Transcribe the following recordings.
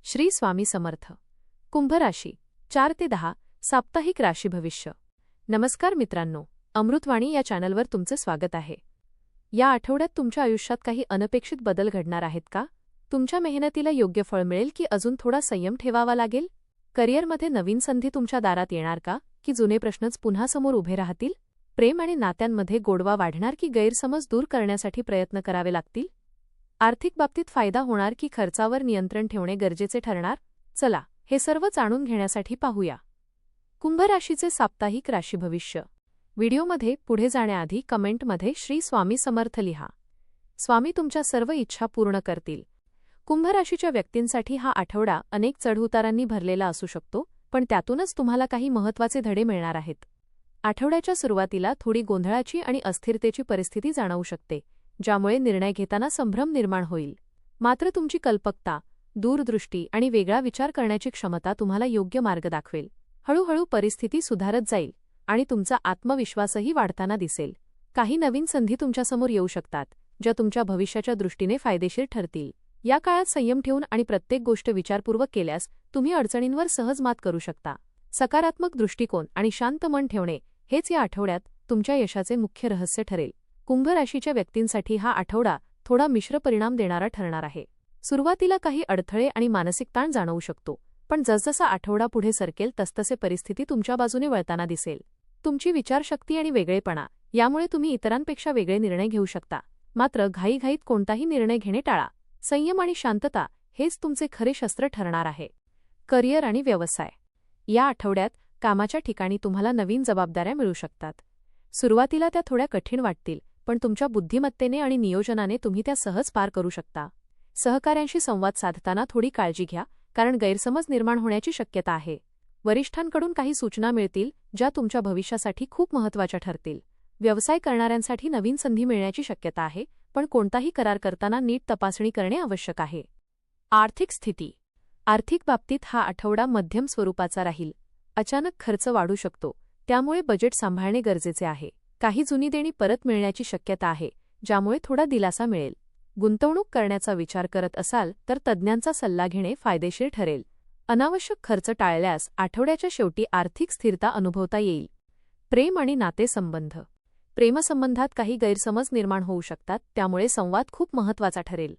श्री स्वामी समर्थ. कुंभ राशी 4 ते 10 साप्ताहिक राशी भविष्य. नमस्कार मित्रांनो, अमृतवाणी या चॅनलवर तुमचे स्वागत आहे. या आठवड्यात तुमच्या आयुष्यात काही अनपेक्षित बदल घडणार आहेत का? तुमच्या मेहनतीला योग्य फळ मिळेल की अजून थोडा संयम ठेवावा लागेल? करिअरमध्ये नवीन संधी तुमच्या दारात येणार का, की जुने प्रश्नच पुन्हा समोर उभे राहतील? प्रेम आणि नात्यांमध्ये गोडवा वाढणार की गैरसमज दूर करण्यासाठी प्रयत्न करावे लागतील? आर्थिक बाबतीत फायदा होणार की खर्चावर नियंत्रण ठेवणे गरजेचे ठरणार? चला, हे सर्व जाणून घेण्यासाठी पाहूया. कुंभ राशीचे साप्ताहिक राशी भविष्य. व्हिडिओमध्ये पुढे जाण्याआधी कमेंटमध्ये श्री स्वामी समर्थ लिहा. स्वामी तुमच्या सर्व इच्छा पूर्ण करतील. कुंभ राशीच्या व्यक्तींसाठी हा आठवडा अनेक चढउतारांनी भरलेला असू शकतो, पण त्यातूनच तुम्हाला काही महत्त्वाचे धडे मिळणार आहेत. आठवड्याच्या सुरुवातीला थोडी गोंधळाची आणि अस्थिरतेची परिस्थिती जाणवू शकते, ज्यामुळे निर्णय घेताना संभ्रम निर्माण होईल. मात्र तुमची कल्पकता, दूरदृष्टी आणि वेगळा विचार करण्याची क्षमता तुम्हाला योग्य मार्ग दाखवेल. हळूहळू परिस्थिती सुधारत जाईल आणि तुमचा आत्मविश्वासही वाढताना दिसेल. काही नवीन संधी तुमच्यासमोर येऊ शकतात, ज्या तुमच्या भविष्याच्या दृष्टीने फायदेशीर ठरतील. या काळात संयम ठेवून आणि प्रत्येक गोष्ट विचारपूर्वक केल्यास तुम्ही अडचणींवर सहज मात करू शकता. सकारात्मक दृष्टिकोन आणि शांत मन ठेवणे हेच या आठवड्यात तुमच्या यशाचे मुख्य रहस्य ठरेल. कुंभ राशीच्या व्यक्तींसाठी हा आठवडा थोडा मिश्र परिणाम देणारा ठरणार आहे. सुरुवातीला काही अडथळे आणि मानसिक ताण जाणवू शकतो, पण जसजसा आठवडा पुढे सरकेल तसतसे परिस्थिती तुमच्या बाजूने वळताना दिसेल. तुमची विचारशक्ती आणि वेगळेपणा यामुळे तुम्ही इतरांपेक्षा वेगळे निर्णय घेऊ शकता. मात्र घाईघाईत कोणताही निर्णय घेणे टाळा. संयम आणि शांतता हेच तुमचे खरे शस्त्र ठरणार आहे. करिअर आणि व्यवसाय. या आठवड्यात कामाच्या ठिकाणी तुम्हाला नवीन जबाबदाऱ्या मिळू शकतात. सुरुवातीला त्या थोड्या कठीण वाटतील, पण तुमच्या बुद्धिमत्तेने आणि नियोजनाने तुम्ही त्या सहज पार करू शकता. सहकाऱ्यांशी संवाद साधताना थोडी काळजी घ्या, कारण गैरसमज निर्माण होण्याची शक्यता आहे. वरिष्ठांकडून काही सूचना मिळतील, ज्या तुमच्या भविष्यासाठी खूप महत्त्वाच्या ठरतील. व्यवसाय करणाऱ्यांसाठी नवीन संधी मिळण्याची शक्यता आहे, पण कोणताही करार करताना नीट तपासणी करणे आवश्यक आहे. आर्थिक स्थिती. आर्थिक बाबतीत हा आठवडा मध्यम स्वरूपाचा राहील. अचानक खर्च वाढू शकतो, त्यामुळे बजेट सांभाळणे गरजेचे आहे. काही जुनी देणी परत मिळण्याची शक्यता आहे, ज्यामुळे थोडा दिलासा मिळेल. गुंतवणूक करण्याचा विचार करत असाल तर तज्ज्ञांचा सल्ला घेणे फायदेशीर ठरेल. अनावश्यक खर्च टाळल्यास आठवड्याच्या शेवटी आर्थिक स्थिरता अनुभवता येईल. प्रेम आणि नातेसंबंध. प्रेमसंबंधात काही गैरसमज निर्माण होऊ शकतात, त्यामुळे संवाद खूप महत्त्वाचा ठरेल.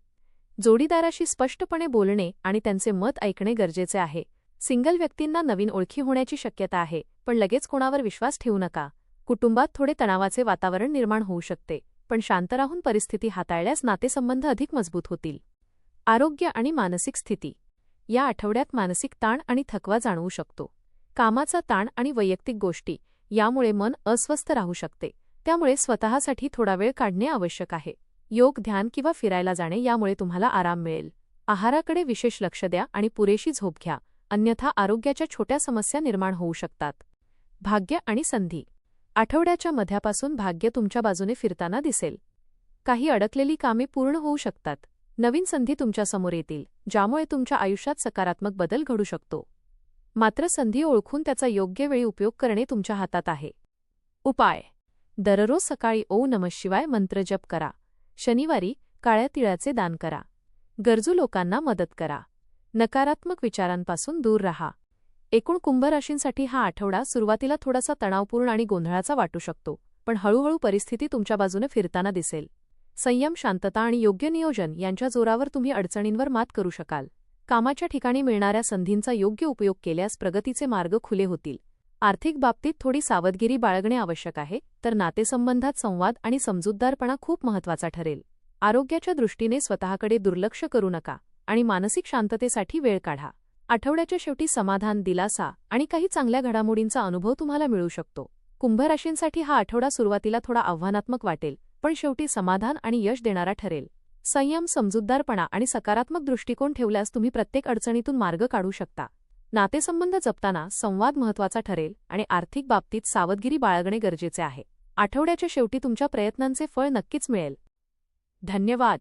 जोडीदाराशी स्पष्टपणे बोलणे आणि त्यांचे मत ऐकणे गरजेचे आहे. सिंगल व्यक्तींना नवीन ओळखी होण्याची शक्यता आहे, पण लगेच कोणावर विश्वास ठेवू नका. कुटुंबात थोडे तणावाचे वातावरण निर्माण होऊ शकते, पण शांत राहून परिस्थिती हाताळल्यास नातेसंबंध अधिक मजबूत होतील. आरोग्य आणि मानसिक स्थिती. या आठवड्यात मानसिक ताण आणि थकवा जाणवू शकतो. कामाचा ताण आणि वैयक्तिक गोष्टी यामुळे मन अस्वस्थ राहू शकते, त्यामुळे स्वतःसाठी थोडा वेळ काढणे आवश्यक आहे. योग, ध्यान किंवा फिरायला जाणे यामुळे तुम्हाला आराम मिळेल. आहाराकडे विशेष लक्ष द्या आणि पुरेशी झोप घ्या, अन्यथा आरोग्याच्या छोट्या समस्या निर्माण होऊ शकतात. भाग्य आणि संधी. आठवड्याच्या मध्यापासून भाग्य तुमच्या बाजूने फिरताना दिसेल. काही अडकलेली कामे पूर्ण होऊ शकतात. नवीन संधी तुमच्यासमोर येतील, ज्यामुळे तुमच्या आयुष्यात सकारात्मक बदल घडू शकतो. मात्र संधी ओळखून त्याचा योग्य वेळी उपयोग करणे तुमच्या हातात आहे. उपाय. दररोज सकाळी ओम नमः शिवाय मंत्र जप करा. शनिवारी काळ्या तिळाचे दान करा. गरजू लोकांना मदत करा. नकारात्मक विचारांपासून दूर राहा. एकूण कुंभ राशींसाठी हा आठवडा सुरुवातीला थोडासा तणावपूर्ण आणि गोंधळाचा वाटू शकतो, पण हळूहळू परिस्थिती तुमच्या बाजूने फिरताना दिसेल. संयम, शांतता आणि योग्य नियोजन यांच्या जोरावर तुम्ही अडचणींवर मात करू शकाल. कामाच्या ठिकाणी मिळणाऱ्या संधींचा योग्य उपयोग केल्यास प्रगतीचे मार्ग खुले होतील. आर्थिक बाबतीत थोडी सावधगिरी बाळगणे आवश्यक आहे, तर नातेसंबंधात संवाद आणि समजूतदारपणा खूप महत्त्वाचा ठरेल. आरोग्याच्या दृष्टीने स्वतःकडे दुर्लक्ष करू नका आणि मानसिक शांततेसाठी वेळ काढा. आठवड्याच्या शेवटी समाधान, दिलासा आणि काही चांगल्या घडामोडींचा अनुभव तुम्हाला मिळू शकतो. कुंभ राशींसाठी हा आठवडा सुरुवातीला थोडा आव्हानात्मक वाटेल, पण शेवटी समाधान आणि यश देणारा ठरेल. संयम, समजूतदारपणा आणि सकारात्मक दृष्टिकोन ठेवल्यास तुम्ही प्रत्येक अडचणीतून मार्ग काढू शकता. नातेसंबंध जपताना संवाद महत्त्वाचा ठरेल आणि आर्थिक बाबतीत सावधगिरी बाळगणे गरजेचे आहे. आठवड्याच्या शेवटी तुमच्या प्रयत्नांचे फळ नक्कीच मिळेल. धन्यवाद.